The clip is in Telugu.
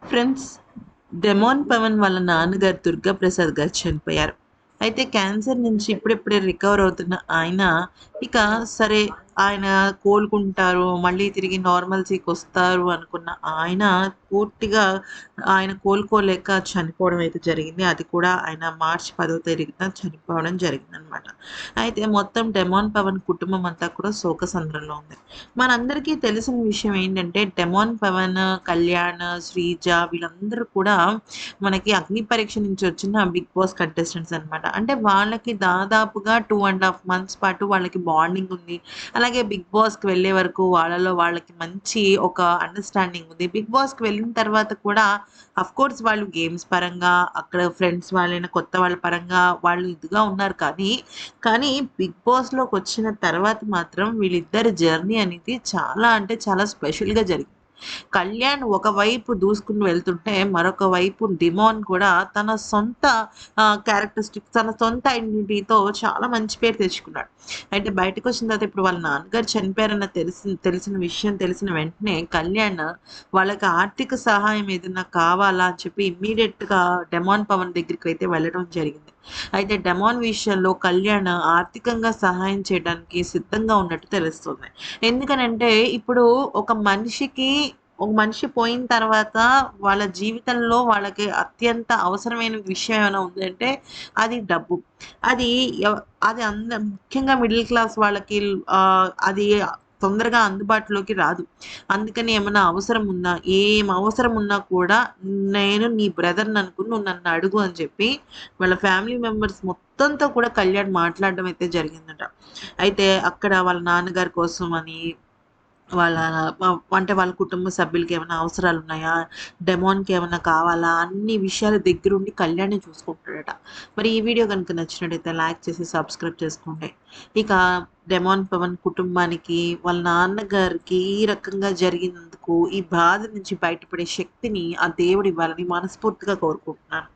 ఫ్రెండ్స్, డెమాన్ పవన్ వాళ్ళ నాన్నగారు దుర్గాప్రసాద్ గారు చనిపోయారు. అయితే క్యాన్సర్ నుంచి ఇప్పుడిప్పుడే రికవర్ అవుతున్న ఆయన ఇక సరే ఆయన కోలుకుంటారు, మళ్ళీ తిరిగి నార్మల్సీకొస్తారు అనుకున్న ఆయన పూర్తిగా ఆయన కోలుకోలేక చనిపోవడం అయితే జరిగింది. అది కూడా ఆయన మార్చి 10వ తారీఖున చనిపోవడం జరిగిందనమాట. అయితే మొత్తం డెమాన్ పవన్ కుటుంబం అంతా కూడా శోకసంద్రంలో ఉంది. మనందరికీ తెలిసిన విషయం ఏంటంటే, డెమాన్ పవన్, కళ్యాణ్, శ్రీజ వీళ్ళందరూ కూడా మనకి అగ్ని పరీక్ష నుంచి వచ్చిన బిగ్ బాస్ కంటెస్టెంట్స్ అనమాట. అంటే వాళ్ళకి దాదాపుగా 2½ మంత్స్ పాటు వాళ్ళకి బాండింగ్ ఉంది. అలాగే బిగ్ బాస్‌కి వెళ్ళే వరకు వాళ్ళలో వాళ్ళకి మంచి ఒక అండర్‌స్టాండింగ్ ఉంది. బిగ్ బాస్‌కి వెళ్ళిన తర్వాత కూడా ఆఫ్‌కోర్స్ వాళ్ళు గేమ్స్ పరంగా, అక్కడ ఫ్రెండ్స్ వాళ్ళైన కొత్త వాళ్ళ పరంగా వాళ్ళు ఇదిగా ఉన్నారు కానీ బిగ్ బాస్‌లోకొచ్చిన తర్వాత మాత్రం వీళ్ళిద్దరి జర్నీ అనేది చాలా అంటే చాలా స్పెషల్‌గా జరిగింది. కళ్యాణ్ ఒకవైపు దూసుకుని వెళ్తుంటే, మరొక వైపు డిమాన్ కూడా తన సొంత క్యారెక్టరిస్టిక్స్, తన సొంత ఐడెంటిటీతో చాలా మంచి పేరు తెచ్చుకున్నాడు. అయితే బయటకొచ్చిన తర్వాత ఇప్పుడు వాళ్ళ నాన్నగారు చనిపోయారన్న తెలిసిన విషయం తెలిసిన వెంటనే కళ్యాణ్ వాళ్ళకి ఆర్థిక సహాయం ఏదన్నా కావాలా అని చెప్పి ఇమ్మీడియేట్‌గా డెమాన్ పవన్ దగ్గరికైతే వెళ్ళడం జరిగింది. అయితే డెమాన్ విషయంలో కళ్యాణ్ ఆర్థికంగా సహాయం చేయడానికి సిద్ధంగా ఉన్నట్టు తెలుస్తుంది. ఎందుకనంటే ఇప్పుడు ఒక మనిషికి ఒక మనిషి పోయిన తర్వాత వాళ్ళ జీవితంలో వాళ్ళకి అత్యంత అవసరమైన విషయం ఏమైనా ఉందంటే అది డబ్బు. అది ఎవ అది ముఖ్యంగా మిడిల్ క్లాస్ వాళ్ళకి అది తొందరగా అందుబాటులోకి రాదు. అందుకని ఏమన్నా అవసరం ఉన్నా, ఏం అవసరం ఉన్నా కూడా నేను నీ బ్రదర్‌ని అనుకుని నువ్వు నన్ను అడుగు అని చెప్పి వాళ్ళ ఫ్యామిలీ మెంబర్స్ మొత్తంతో కూడా కళ్యాణ్ మాట్లాడడం అయితే జరిగిందట. అయితే అక్కడ వాళ్ళ నాన్నగారి కోసం అని వాళ్ళ అంటే వాళ్ళ కుటుంబ సభ్యులకి ఏమైనా అవసరాలున్నాయా? డెమాన్‌కి ఏమన్నా కావాలా? అన్ని విషయాలు దగ్గరుండి కళ్యాణే చూసుకుంటాడట. మరి ఈ వీడియో గనుక నచ్చినట్టయితే లైక్ చేసి సబ్స్క్రైబ్ చేసుకోండి. ఇక డెమాన్ పవన్ కుటుంబానికి, వాళ్ళ నాన్నగారికి ఈ రకంగా జరిగినందుకు ఈ బాధ నుంచి బయటపడే శక్తిని ఆ దేవుడివ్వాలని మనస్ఫూర్తిగా కోరుకుంటున్నాను.